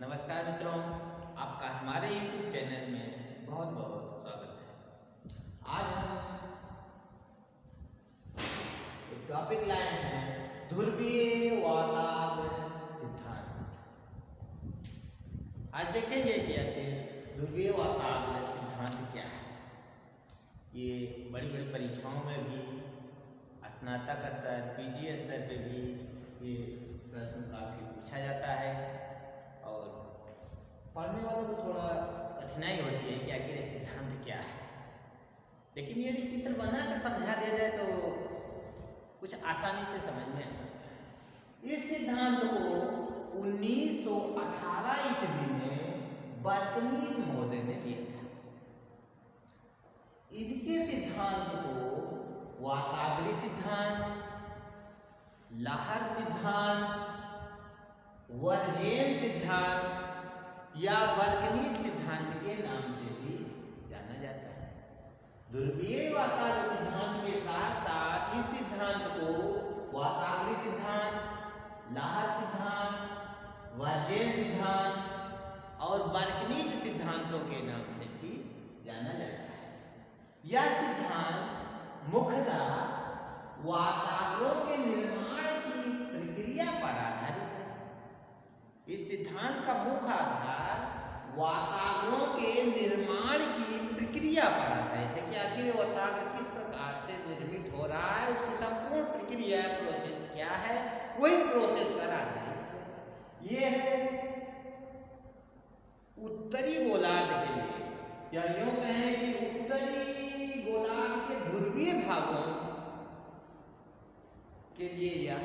नमस्कार मित्रों, आपका हमारे YouTube चैनल में बहुत बहुत स्वागत है। आज हम एक टॉपिक लाए हैं, ध्रुवीय वाताग्र सिद्धांत। आज देखेंगे कि आखिर ध्रुवीय वाताग्र सिद्धांत क्या है। ये बड़ी बड़ी परीक्षाओं में भी, स्नातक स्तर, पीजी स्तर पे भी ये प्रश्न काफ़ी पूछा जाता है और पढ़ने वालों को थोड़ा कठिनाई होती है कि आखिर ये सिद्धांत क्या है। लेकिन यदि चित्र बना कर समझा दिया जाए तो कुछ आसानी से समझ में आ सकता है। इस सिद्धांत को 1918 ईस्वी में बर्कनीज महोदय ने दिया था। इनके सिद्धांत को वाताग्र सिद्धांत, लहर सिद्धांत, वर्जेन सिद्धांत या बर्कनीज सिद्धांत के नाम से भी जाना जाता है। ध्रुवीय वाताग्र सिद्धांत के साथ साथ इस सिद्धांत को वाताग्र सिद्धांत, लहर सिद्धांत, वर्जेन सिद्धांत और बर्कनीज सिद्धांतों के नाम से भी जाना जाता है। यह सिद्धांत मुख्यतः वाताग्रों के निर्माण की प्रक्रिया पर आधारित है। इस सिद्धांत का मुख्य आधार वाताग्रों के निर्माण की प्रक्रिया पर आधारित है कि आखिर वाताग्र किस प्रकार से निर्मित हो रहा है, उसकी संपूर्ण प्रक्रिया प्रोसेस क्या है, वही प्रोसेस पर आधारित है। ये है उत्तरी गोलार्ध के लिए, या यूं कहें कि उत्तरी गोलार्ध के ध्रुवीय भागों के लिए यह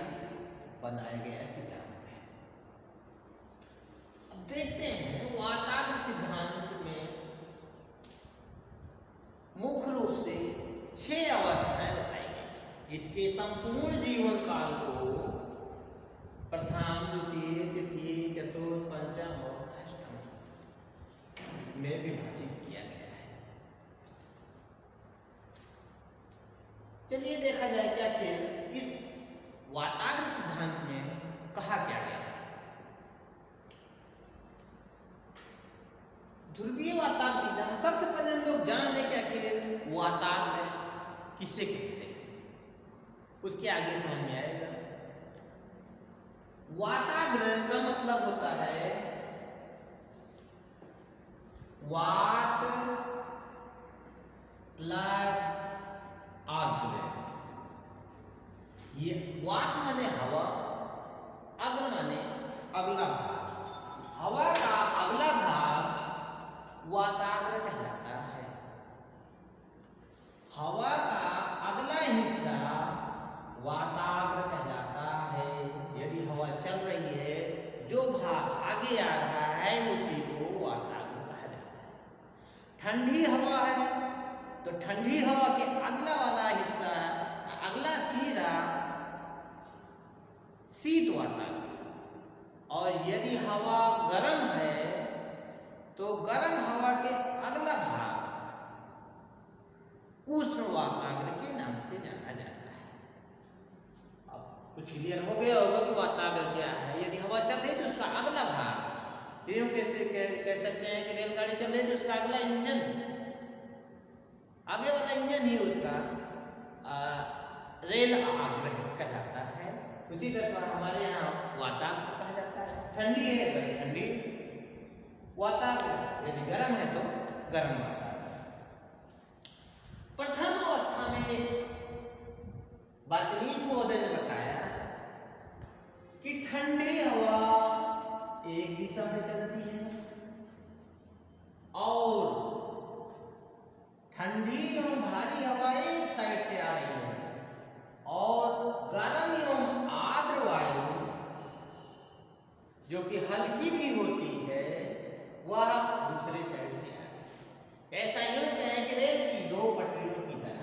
बनाया गया सिद्धांत है। अब देखते हैं वाताग्र सिद्धांत में मुख्य रूप से 6 अवस्थाएं बताई गई। इसके संपूर्ण जीवन काल को प्रथम, द्वितीय, तृतीय, चतुर्थ, पंचम और अष्टम में विभाजित किया गया है। चलिए देखा जाए कि आखिर इस वाताग्र सिद्धांत में कहा क्या गया है। ध्रुवीय वाताग्र सिद्धांत, सबसे पहले हम लोग जान लें कि आखिर वाताग्र किसे कहते हैं, उसके आगे समझ में आएगा। वाताग्र का मतलब होता है वात प्लस अग्र। ये वात माने हवा, अग्र माने अगला भाग। हवा का अगला भाग वाताग्र कहलाता है। हवा का अगला हिस्सा वाताग्र कहलाता है। यदि हवा चल रही है, जो भाग आगे आ रहा है उसी को वाताग्र कहा जाता है। ठंडी हवा है तो ठंडी हवा के अगला वाला हिस्सा, अगला सिरा शीत वाताग्र। और यदि हवा गर्म है तो गर्म हवा के अगला भाग उष्ण वाताग्र के नाम से जाना जाता है। अब कुछ क्लियर हो गया होगा कि वाताग्र क्या है। यदि हवा चल रही है तो उसका अगला भाग, यूं कैसे कह सकते हैं कि रेलगाड़ी चल रही है तो उसका अगला इंजन, आगे वाला इंजन ही उसका रेल आग्रह कहलाता है। उसी तरह हमारे यहाँ वाताग्र कहा जाता है। ठंडी है तो ठंडी वाताग्र, यदि गर्म है तो गर्म वाताग्र। प्रथम अवस्था में बर्कनीज महोदय ने बताया कि ठंडी हवा एक दिशा में चलती है और ठंडी एवं भारी हवा एक साइड से आ रही है और गर्म एवं आर्द्र वायु जो कि हल्की भी होती है वह दूसरे साइड से आ रही है। ऐसा यूं कहें कि रेल की 2 पटरियों की तरह,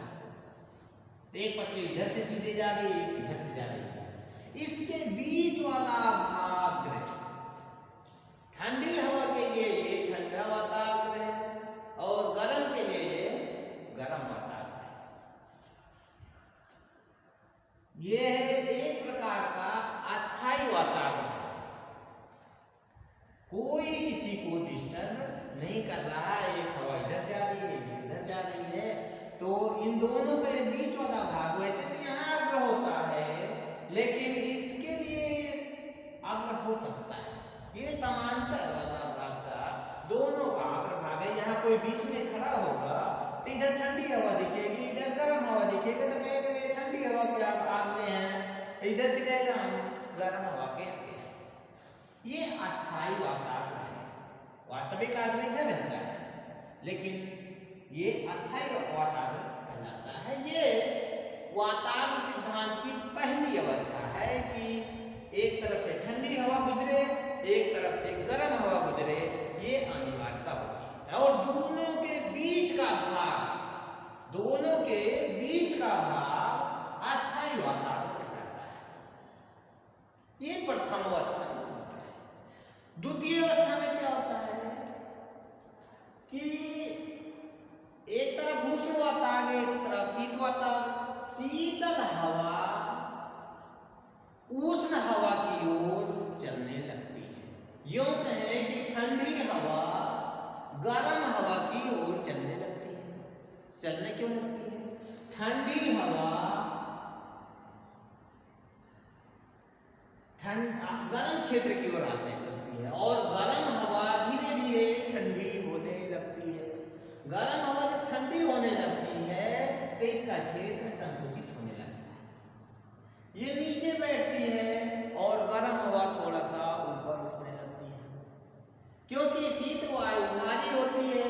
एक पटरी इधर से सीधे जा रही है, एक इधर से जा रही है। इसके बीच वाला भाग ठंडी हवा के लिए ये ठंडा वाताग्र है और गर्म के लिए गर्म वाताग्र है। यह है एक प्रकार का अस्थाई वाताग्र। कोई किसी को डिस्टर्ब नहीं कर रहा है। एक हवा इधर जा रही है, एक इधर जा रही है, तो इन दोनों के बीच वाला भाग वैसे तो यहाँ अग्र होता है, लेकिन इसके लिए अग्र हो सकता है। ये समांतर वाला भाग का दोनों का अग्र भाग है। यहाँ कोई बीच में खड़ा होगा तो इधर ठंडी हवा दिखेगी, इधर गर्म हवा दिखेगा, तो कहेगा ये ठंडी हवा के आप आगे हैं, इधर से कहेगा हम गर्म हवा के आगे हैं। ये अस्थायी वातावरण है। वास्तविक आग्रह इधर रहता है, लेकिन ये अस्थायी वातावरण कहलाता है। ये वातावरण सिद्धांत की पहली अवस्था है कि एक तरफ से ठंडी हवा गुजरे, एक तरफ से गर्म हवा गुजरे, ये अनिवार्यता होती है। और दोनों के बीच का भाग अस्थायी वातावरण कहलाता है। ये प्रथम अवस्था में होता है। द्वितीय अवस्था में क्या होता है कि एक तरफ उष्ण वातावरण, इस तरफ शीत वातावरण। शीतल हवा उष्ण हवा की ओर चलने लगती है। यूं कहें कि ठंडी हवा गर्म हवा की ओर चलने लगती है। चलने क्यों लगती है? ठंडी हवा गर्म क्षेत्र की ओर आने लगती है, और गर्म हवा धीरे धीरे ठंडी होने लगती है। गर्म हवा जब ठंडी होने लगती है तो इसका क्षेत्र संकुचित होने लगता है। ये नीचे बैठती है और गर्म हवा थोड़ा सा ऊपर उठने लगती है, क्योंकि शीत वायु भारी होती है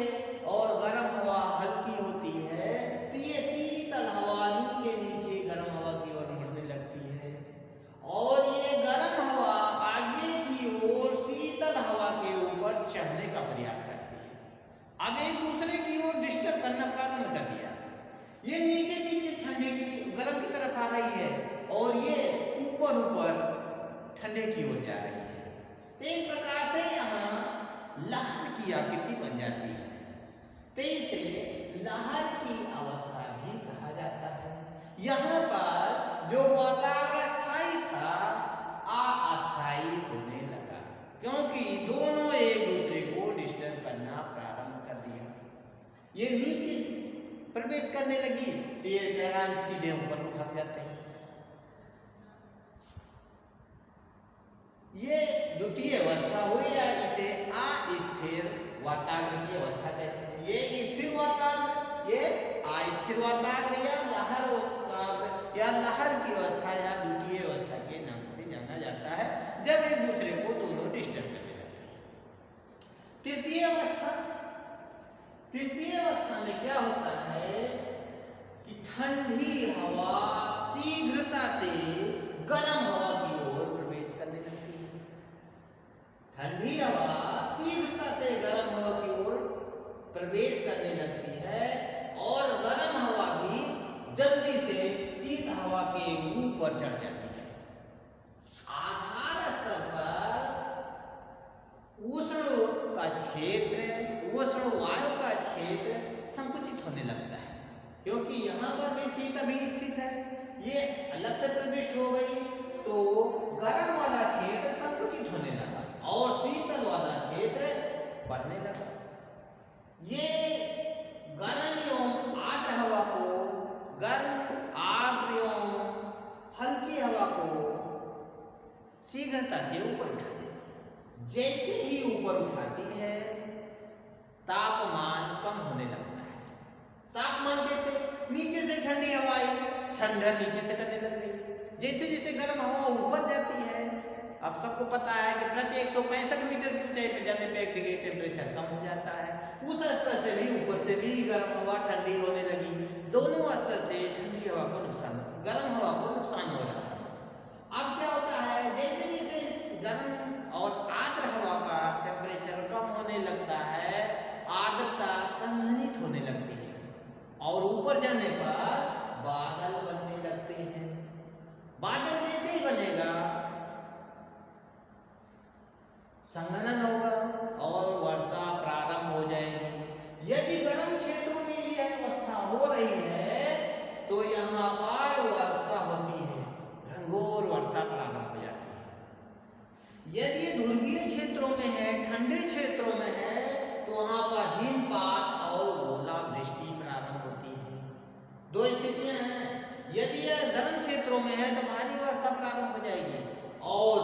और गर्म हवा हल्की होती है। तो ये शीतल हवा नीचे नीचे गर्म हवा की ओर बढ़ने लगती है, और ये गर्म हवा आगे की ओर शीतल हवा के ऊपर चढ़ने का प्रयास करती है। अब एक दूसरे की ओर डिस्टर्ब करना प्रारंभ कर दिया। ये नीचे नीचे ठंडे की गर्म की तरफ आ रही है, और ये ऊपर ऊपर ठंडे की ओर जा रही है। एक प्रकार से यहाँ लहर की आकृति बन जाती है। तो इसे लहर की अवस्था भी कहा जाता है। यहाँ पर जो वातावरण स्थायी था अस्थायी होने लगा, क्योंकि दोनों एक दूसरे को डिस्टर्ब करना प्रारंभ कर दिया। ये नीचे प्रवेश करने लगी तो ये पैरान सीधे ऊपर उठ जाते हैं। ये द्वितीय अवस्था हुई, या इसे अस्थिर वातावरण की अवस्था कहते हैं। ये स्थिर वातावरण, ये अस्थिर वातावरण या लहर वातावरण या लहर की अवस्था या द्वितीय अवस्था के नाम से जाना जाता है, जब एक दूसरे को दोनों डिस्टर्ब करने लगते हैं। तृतीय अवस्था में क्या होता है कि ठंडी हवा शीघ्रता से गर्म हवा की ओर प्रवेश करने लगती है। ठंडी हवा शीघ्रता से गर्म हवा की ओर प्रवेश करने लगती है, और गर्म हवा भी जल्दी से शीत हवा के ऊपर चढ़ जाती है। आधार स्तर पर उष्ण का क्षेत्र, उष्ण वायु का क्षेत्र संकुचित होने लगता है, क्योंकि यहाँ पर भी शीत अभी स्थित है, ये अलग से प्रविष्ट हो गई, तो गर्म वाला क्षेत्र संकुचित होने लगा और शीतल वाला क्षेत्र बढ़ने लगा। ये गर्म एवं आर्द्र हवा को, गर्म आर्द्र एवं हल्की हवा को शीघ्रता से ऊपर उठाती है। जैसे ही ऊपर उठाती है तापमान कम होने लगता है। तापमान जैसे नीचे से ठंडी हवा आई, ठंडा नीचे से करने लग गई। जैसे जैसे गर्म हवा ऊपर जाती है, अब सबको पता है कि प्रति 165 मीटर की ऊंचाई पर जाने पर 1 डिग्री टेम्परेचर कम हो जाता है। उस स्तर से भी ऊपर से भी गर्म हवा ठंडी होने लगी। दोनों स्तर से ठंडी हवा को नुकसान, गर्म हवा को नुकसान हो रहा है। अब क्या होता है, जैसे जैसे इस गर्म और आर्द्र हवा का टेम्परेचर कम होने लगता है, आर्द्रता संघनित होने लगती है, और ऊपर जाने पर बादल बनने लगते हैं। बादल जैसे ही बनेगा संघनन होगा और वर्षा प्रारंभ हो जाएगी। यदि गर्म क्षेत्रों में यह अवस्था हो रही है तो यहाँ पर वर्षा होती है, घनघोर वर्षा प्रारंभ हो जाती है। यदि ध्रुवीय क्षेत्र क्षेत्रों में है, ठंडे क्षेत्रों में है, तो वहां पर हिमपात और ओलावृष्टि प्रारंभ होती है। दो स्थितियां हैं। यदि यह गर्म क्षेत्रों में है तो भारी वर्षा प्रारंभ हो जाएगी, और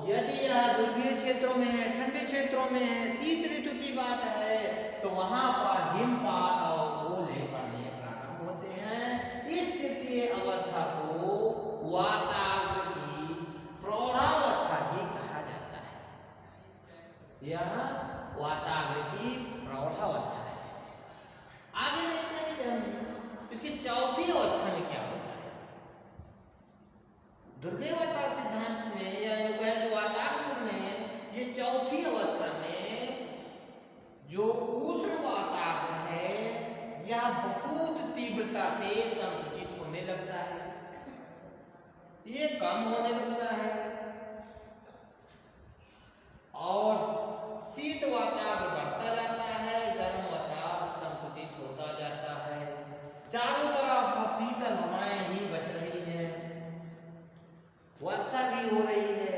यदि यह ध्रुवीय क्षेत्रों में है, ठंडे क्षेत्रों में है, शीत ऋतु की बात है, तो वहां पर हिमपात और ओले पड़ने प्रारंभ होते हैं। इस तृतीय अवस्था को वातावरण की प्रौढ़ावस्था भी कहा जाता है। यह वातावरण की प्रौढ़ावस्था है। आगे देखते हैं कि हम इसकी चौथी अवस्था में क्या होता है। ध्रुवीय वातावरण सिद्धांत में या जो वातावरण में ये चौथी अवस्था में जो उष्ण वातावरण है यह बहुत तीव्रता से संकुचित होने लगता है, ये कम होने लगता है, और शीत वातावरण बढ़ता जाता है, गर्म वातावरण संकुचित होता जाता है। चारों तरफ शीतल हवाएं ही बच रही हैं, वर्षा भी हो रही है।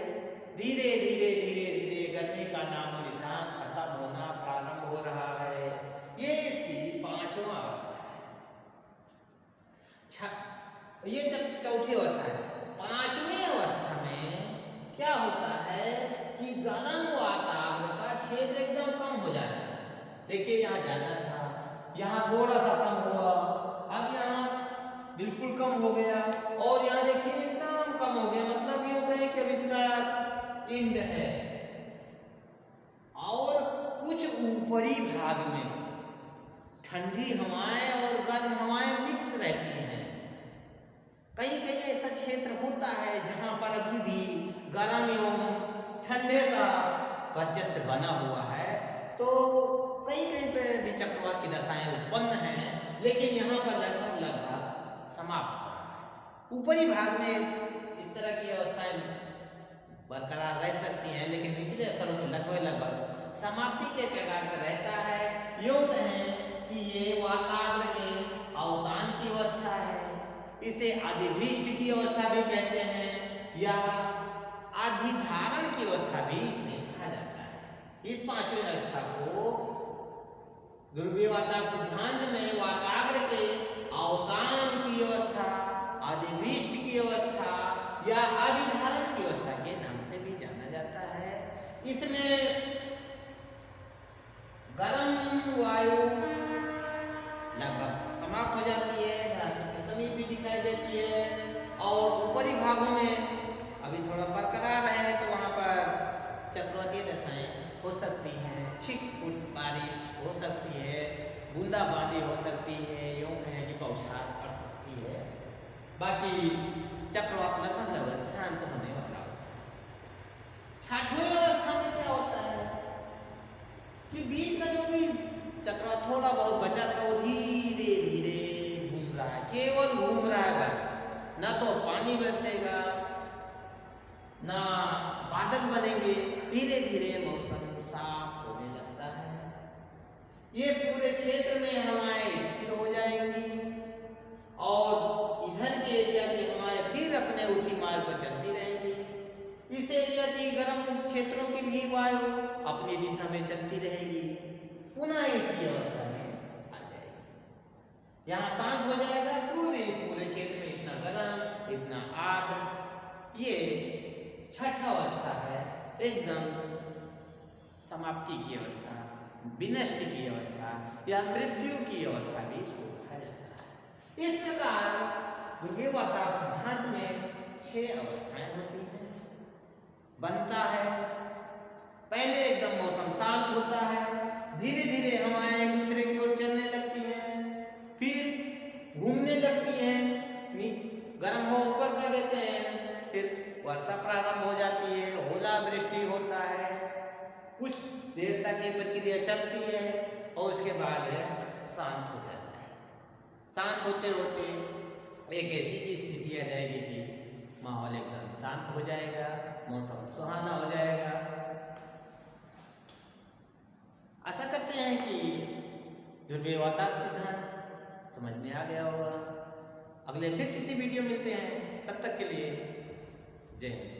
धीरे धीरे धीरे धीरे गर्मी का नामो निशान खत्म होना प्रारंभ हो रहा है। ये इसकी पांचवा अवस्था है। ये चौथी अवस्था है। पांचवी अवस्था में क्या होता है कि गर्म वातावरण का क्षेत्र एकदम कम हो जाता है। देखिए यहाँ ज्यादा था, यहाँ थोड़ा सा कम हुआ, अब यहाँ बिल्कुल कम हो गया, और यहाँ देखिए एकदम कम हो गया। मतलब यूं कहें कि अब इसका एंड है। और कुछ ऊपरी भाग में ठंडी हवाएं और गर्म हवाएं मिक्स रहती हैं। कहीं कहीं ऐसा क्षेत्र होता है जहां पर अभी भी गर्म एवं ठंडे का वर्चस्व बना हुआ है, तो कहीं कहीं पे भी चक्रवात की दशाएं उत्पन्न हैं, लेकिन यहाँ पर लगभग समाप्त हो रहा है। ऊपरी भाग में इस तरह की अवस्थाएं बरकरार रह सकती हैं, लेकिन निचले स्तरों में लगभग समाप्ति के कगार पर रहता है। यूं कहें कि ये वातावरण के अवसान की अवस्था है। इसे अधिभीष्ट की अवस्था भी कहते हैं, या अधिधारण की अवस्था भी इसे कहा जाता है। इस पांचवी अवस्था को ध्रुवीय वातावरण सिद्धांत में वातावरण के अवसान की अवस्था, अधिभीष्ट की अवस्था या अधिधारण की अवस्था के नाम से भी जाना जाता है। इसमें गर्म वायु लगभग समाप्त हो जाती है, धरातल के समीप भी दिखाई देती है, और ऊपरी भागों में अभी थोड़ा बरकरार है, तो वहां पर चक्रवातीय दशाएं हो सकती हैं, छिटपुट बारिश हो सकती है, बूंदाबांदी हो सकती है, यूं कहें कि बौछार पड़ सकती है। बाकी चक्रवात लगभग शांत होने वाला होता है। छठवीं अवस्था में क्या होता है कि बीच का जो भी चक्रवात थोड़ा बहुत बचा था वो धीरे धीरे घूम रहा है, केवल घूम रहा है बस। ना तो पानी बरसेगा, ना बादल बनेंगे, धीरे धीरे मौसम साफ होने लगता है। ये पूरे क्षेत्र में हवाएं स्थिर हो जाएंगी, और इधर के एरिया की हवाएं फिर अपने उसी मार्ग पर चलती रहेंगी। इस एरिया की गर्म क्षेत्रों की भी वायु अपनी दिशा में चलती रहेगी, पुनः इसी अवस्था में आ जाएगी। यहाँ शांत हो जाएगा, पूरे क्षेत्र में इतना गर्म, इतना आर्द्र। ये छठा अवस्था है, एकदम समाप्ति की अवस्था, विनष्ट की अवस्था या मृत्यु की अवस्था भी इसको कहा जाता है। इस प्रकार ध्रुवीय वातावरण सिद्धांत में 6 अवस्थाएं होती हैं। बनता है, पहले एकदम मौसम शांत होता है, धीरे धीरे हवाएं एक दूसरे की ओर चलने लगती हैं, फिर घूमने लगती हैं, गर्म हो ऊपर कर देते हैं, फिर वर्षा प्रारंभ हो जाती है, ओलावृष्टि होता है, कुछ देर तक ये प्रक्रिया चलती है, और उसके बाद शांत हो जाता है। शांत होते होते एक ऐसी की स्थिति आ जाएगी कि माहौल एकदम शांत हो जाएगा, मौसम सुहाना हो जाएगा। आशा करते हैं कि ध्रुवीय वातावरण सिद्धांत समझ में आ गया होगा। अगले फिर किसी वीडियो मिलते हैं, तब तक के लिए जय हिंद।